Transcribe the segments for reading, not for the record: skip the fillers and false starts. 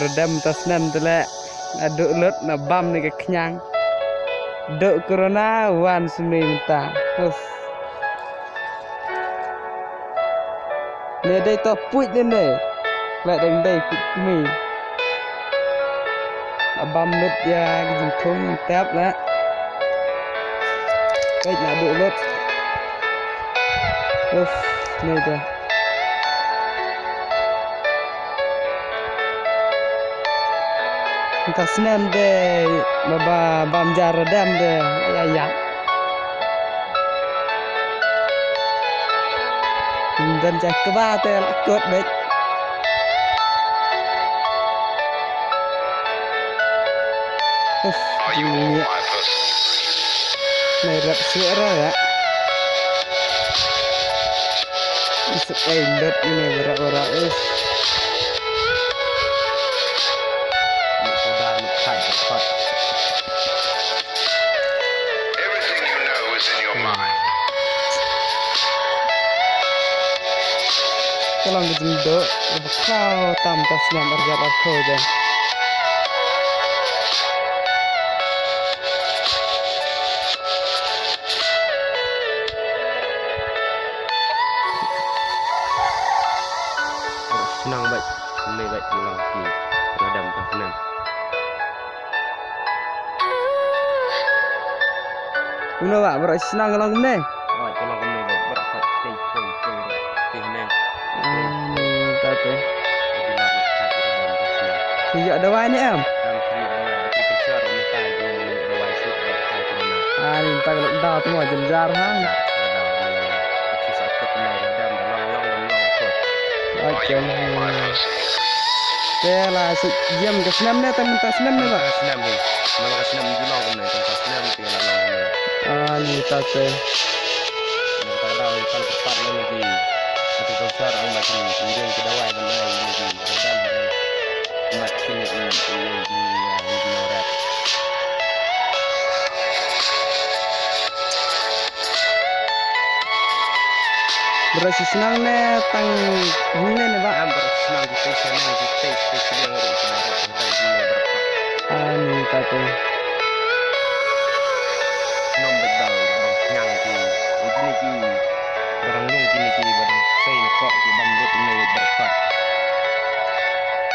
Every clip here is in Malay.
redam tas nem tele aduk lut na bam ni ke khniag duk corona wan sumi menta ne dai to puj ne le dang dai puj mi abam lut ya jing thung tap la cái nhà đụ lốt này kìa ta snem de mà bam jar redam de ya dan cek ke ba te lakot bet này rập sữa rồi ạ sự êm đất như này berak Everything you know is in your mind. kalau di dok kau tambah senam kerja apa je shnong baik, ini baik ulang lagi redam tas nem. Una pak berak senang lang ne. Baik ulang kami baik berak teh nem. Ta tu. Bila nak redam tas nem. Tidak ada wani am. Dalam kami ada agriculture ni tai di dawai sik tai corona. Ni tak kalau dah tu mau jenjar ha. Redam ni susah kot ni redam long kot. Okey. Lah jam ke senam ne tak mentas senam ne pak. Senam ni. Malah senam di long kami tas nem ti long kami. Ni ta tu. Kadang kalau tepat lagi satu besar ang macam kemudian ke dawai benda lagi redam hari macam ini orang Berasi senang ne tang hune ne pak. berat senang kita senang kita sedang urus barang tentang ini berapa. Ni ta tu. Nom bedal yang ti begini ki barang long gini ki barang saya nak kok di bambu ini berapa.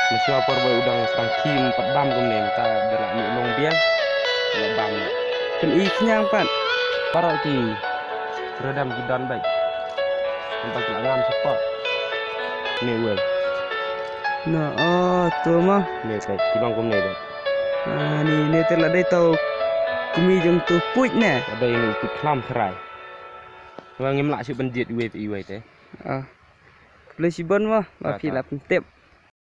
Mesti apa boy udang sedang kim pedam kum ni ta berak mi long biang lebam. Ken i khniag pak. Para ki redam gidan baik. Tempat ngam support. Ni weh. Nah, tu mah. Ni baik tibang kum ni baik. Ni telah dai tau kumi jeng tu puj ne. Ada yang ikut kelam kerai. Orang yang melak si bandit weh tu iwai teh. Boleh sibon mah, tapi lah pentip.